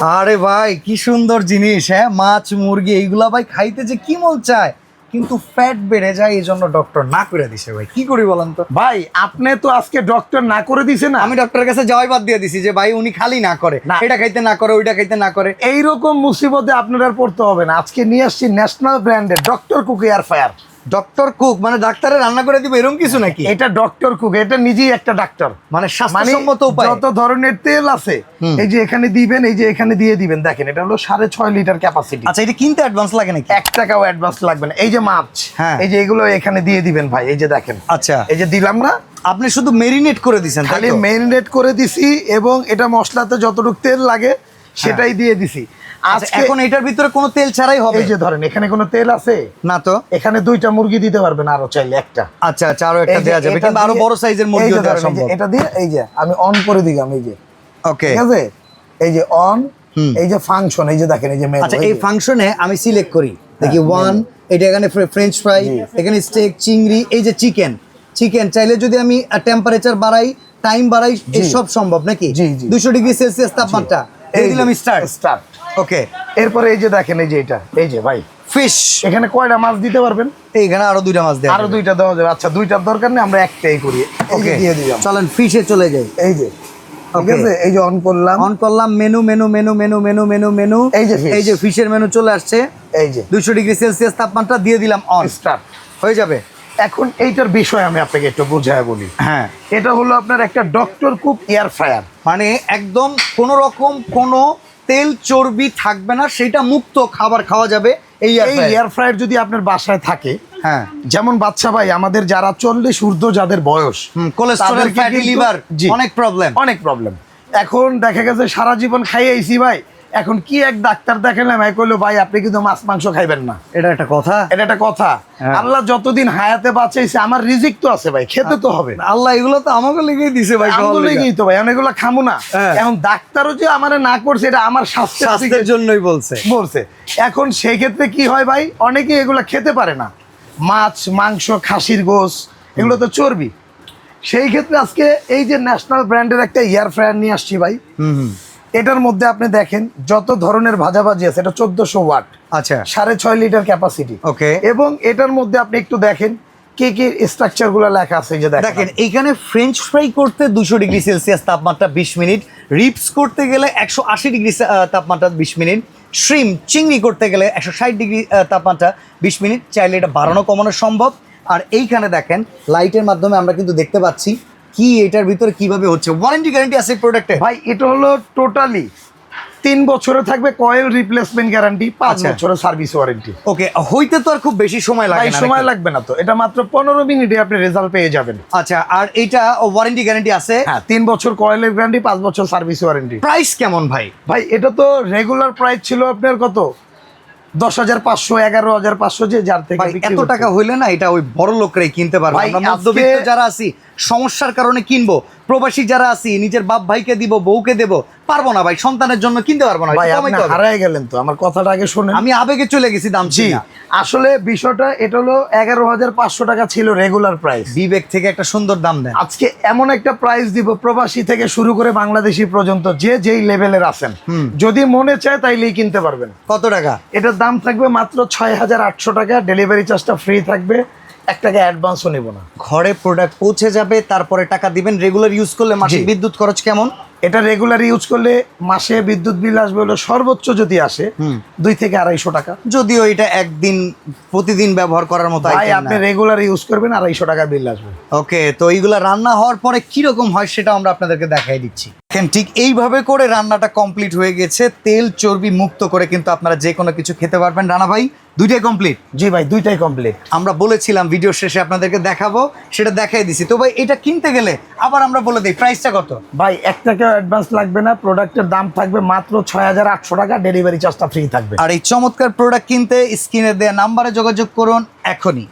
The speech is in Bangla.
আরে ভাই কি সুন্দর জিনিস, হ্যাঁ মাছ মুরগি এইগুলা ভাই খাইতে যে কি মন চায়, কিন্তু ফ্যাট বেড়ে যায়, এই জন্য ডক্টর না করে দিছে। ভাই কি করি বলেন তো? ভাই আপনি তো আজকে ডক্টর না করে দিছে না। আমি ডক্টরের কাছে যাওয়াই বাদ দিয়ে দিছি যে ভাই উনি খালি না করে, না। এটা খাইতে না করে, ওইটা খাইতে না করে। এইরকম মুসিবতে আপনার আর পড়তে হবে না। আজকে নিয়ে আসছি ন্যাশনাল ব্র্যান্ডের doctor cook air fire. Doctor cook মানে ডাক্তারে রান্না করে দিবে এরকম কিছু নাকি? এটা ডক্টর কুক, এটা নিজেই একটা ডাক্তার। মানে স্বাস্থ্যসম্মত উপায়। যত ধরনের তেল আছে এই যে এখানে দিবেন, এই যে এখানে দিয়ে দিবেন। দেখেন এটা হলো 6.5 লিটার ক্যাপাসিটি। আচ্ছা, এটা কিনতে অ্যাডভান্স লাগে নাকি? 1 টাকাও অ্যাডভান্স লাগবে না। এই যে মাছ, হ্যাঁ। এই যে এগুলো এখানে দিয়ে দিবেন ভাই। এই যে দেখেন, আচ্ছা এই যে দিলাম না, আপনি শুধু মেরিনেট করে দিছেন, খালি মেরিনেট করে দিছি এবং এটা মশলাতে যতটুকু তেল লাগে সেটাই দিয়ে দিছি। আচ্ছা, এখন এটার ভিতরে কোনো তেল ছাড়াই হবে? এই যে ধরেন এখানে কোনো তেল আছে না তো। এখানে 2টা মুরগি দিতে পারবেন, আরো চাইলে একটা। আচ্ছা আচ্ছা, আরো একটা এই যে দেয়া যাবে, এটা কিন্তু আরো দিয়ে- বড় সাইজের মুরগি এই যে দেওয়া ধরেন, এই যে সম্ভব। এটা দিয়ে এই যে আমি অন করে দিলাম, এই যে ওকে, ঠিক আছে, এই যে অন, এই যে ফাংশন, এই যে দেখেন এই যে মেনু। আচ্ছা এই ফাংশনে আমি সিলেক্ট করি, দেখি ওয়ান, এটা এখানে ফ্রেঞ্চ ফ্রাই, এখানে স্টেক, চিংড়ি, এই যে চিকেন চাইলে যদি আমি টেম্পারেচার বাড়াই, টাইম বাড়াই, এই সব সম্ভব নাকি? জি, জি। 200 ডিগ্রি সেলসিয়াস তাপমাত্রা এই দিলাম, স্টার্ট। ওকে, এরপরে এই যে দেখেন এই যে এটা, এই যে ভাই ফিশ, এখানে কয়টা মাছ দিতে পারবেন? এইখানে আরো 2টা মাছ দেয়া আরো যাবে। 2টা দেওয়া যাবে। আচ্ছা 2টার দরকার নেই, আমরা একটাই করি। এই যে ওকে, দিয়ে দিলাম, চলেন ফিশে চলে যাই। এই যে ঠিক Okay. আছে, এই যে অন করলাম, অন করলাম, menu menu menu menu menu menu menu, এই যে fish। এই যে ফিশের মেনু চলে আসছে। এই যে 200 ডিগ্রি সেলসিয়াস তাপমাত্রা দিয়ে দিলাম, অন, স্টার্ট হয়ে যাবে। এখন এইটার বিষয় আমি আপনাকে একটু বুঝায় বলি। হ্যাঁ, এটা হলো আপনার একটা ডক্টর কুক এয়ার ফ্রায়ার। মানে একদম কোনো রকম কোনো তেল চর্বি থাকবে না, সেটা মুক্ত খাবার খাওয়া যাবে এই এই এয়ার ফ্রায়ার যদি আপনার বাসায় থাকে, হ্যাঁ, যেমন বাচ্চা ভাই আমাদের যারা 40 ঊর্ধ্ব যাদের বয়স, কোলেস্টেরল, তাদেরকে ফ্যাটি কিন্তু- লিভার, জি, অনেক প্রবলেম। অনেক প্রবলেম। এখন দেখা গেছে সারা জীবন খাইয়ে আইছি ভাই, এখন কি এক ডাক্তার দেখালাম, এক কইলো ভাই আপনি কিন্তু মাছ মাংস খাইবেন না। এটা একটা কথা? এটা একটা কথা? হ্যাঁ। আল্লাহ যতদিন হায়াতে বাঁচাইছে, আমার রিজিক তো আছে ভাই, খেতে তো হবে। আল্লাহ এগুলো তো আমাকে লেগেই দিছে ভাই, আমগুলো লেগেই তো ভাই, আমি এগুলো খামু না। হ্যাঁ। এখন ডাক্তারও যে আমারে না করছে, এটা আমার স্বাস্থ্যের জন্যই বলছে। বলছে। এখন সেই ক্ষেত্রে কি হয় ভাই, অনেকে এগুলো খেতে পারে না, মাছ মাংস খাসির গোস, এগুলো তো চর্বি। সেই ক্ষেত্রে আজকে এই যে ন্যাশনাল ব্র্যান্ডের একটা এয়ার ফ্রায়ার নিয়ে আসছি ভাই। এটার মধ্যে আপনি দেখেন যত ধরনের ভাজাভাজি আছে, এটা 1400 ওয়াট, আচ্ছা 6.5 লিটার ক্যাপাসিটি। ওকে, এবং এটার মধ্যে আপনি একটু দেখেন কি কি স্ট্রাকচার গুলো লেখা আছে। এই যে দেখেন এইখানে ফ্রেঞ্চ ফ্রাই করতে 200 ডিগ্রি সেলসিয়াস তাপমাত্রা 20 মিনিট, রিপস করতে গেলে 180 ডিগ্রি তাপমাত্রা 20 মিনিট, শ্রিম চিংড়ি করতে গেলে 160 ডিগ্রি তাপমাত্রা 20 মিনিট। চাইলে এটা বাড়ানো কমানো সম্ভব। আর এইখানে দেখেন লাইটের মাধ্যমে আমরা কিন্তু দেখতে পাচ্ছি কি এটার ভিতরে কিভাবে হচ্ছে। ওয়ারেন্টি গ্যারান্টি আছে প্রোডাক্টে ভাই, এটা হলো টোটালি 3 বছরে থাকবে কয়েল রিপ্লেসমেন্ট গ্যারান্টি, 5 আচ্ছা। বছরের সার্ভিস ওয়ারেন্টি। ওকে, হইতে তো আর খুব বেশি সময় লাগে ভাই না সময় নাকি? লাগবে না তো, এটা মাত্র 15 মিনিটে আপনি রেজাল্ট পেয়ে যাবেন। আচ্ছা, আর এইটা ওয়ারেন্টি গ্যারান্টি আছে? হ্যাঁ, 3 বছর কয়েলের গ্যারান্টি, 5 বছর সার্ভিস ওয়ারেন্টি। প্রাইস কেমন ভাই? ভাই এটা তো রেগুলার প্রাইস ছিল আপনার কত, 10,500, 11,500, যে যার থেকে ভাই বিক্রি এত করছে। টাকা হইলে না এটা ওই বড় লোকরাই কিনতে পারবে। ভাই, আমরা মধ্যবিত্ত আজকে- যারা আছি সমস্যার কারণে কিনবো, প্রবাসী যারা আছি নিজের বাপ ভাইকে দিব, বউকে দেব, পারবো না ভাই, সন্তানের জন্য কিনতে পারবো না। ভাই একটু আপনি কমাইতে হবে। হারায় গেলেন তো, আমার কথাটা আগে শোনেন। আমি আবেগে চলে গেছি দাম জি, চিনা। আসলে বিষয়টা এটা হলো 11,500 টাকা ছিল রেগুলার প্রাইস। বিবেক থেকে একটা সুন্দর দাম দেন। আজকে এমন একটা প্রাইস দিব, প্রবাসী থেকে শুরু করে বাংলাদেশি পর্যন্ত যে যেই লেভেলের আছেন, যদি মনে চায় তাইলেই কিনতে পারবেন। কত টাকা? এটার দাম থাকবে মাত্র 6,800 টাকা, ডেলিভারি চার্জটা ফ্রি থাকবে, 1 টাকা অ্যাডভান্সও নেব না। ঘরে প্রোডাক্ট পৌঁছে যাবে, তারপরে টাকা দিবেন। রেগুলার ইউজ করলে মাসিক জি। বিদ্যুৎ খরচ কেমন? এটা রেগুলার ইউজ করলে মাসে বিদ্যুৎ বিল আসবে হলো সর্বোচ্চ যদি আসে 2 থেকে 250 টাকা। যদিও এটা একদিন প্রতিদিন ব্যবহার করার মতো ভাই item আপনি না। রেগুলার ইউজ করবেন, 250 টাকা বিল আসবে। ওকে, তো এইগুলা রান্না হওয়ার পরে কিরকম হয় সেটা আমরা আপনাদেরকে দেখাই দিচ্ছি। দেখেন ঠিক এইভাবে করে রান্নাটা কমপ্লিট হয়ে গেছে, তেল চর্বি মুক্ত করে কিন্তু আপনারা যে কোনো কিছু খেতে পারবেন। রানা ভাই দুইটাই কমপ্লিট? জি ভাই, 2টাই কমপ্লিট। আমরা বলেছিলাম ভিডিও শেষে আপনাদেরকে দেখাবো, সেটা দেখাই দিছি। তো ভাই এটা কিনতে গেলে আবার আমরা বলে দিই প্রাইসটা কত? ভাই 1 টাকা অ্যাডভান্স লাগবে না, প্রোডাক্টের দাম থাকবে মাত্র 6,800 টাকা, ডেলিভারি চার্জটা ফ্রি থাকবে। আর এই চমৎকার প্রোডাক্ট কিনতে স্ক্রিনে দেওয়া নাম্বারে যোগাযোগ করুন এখনই।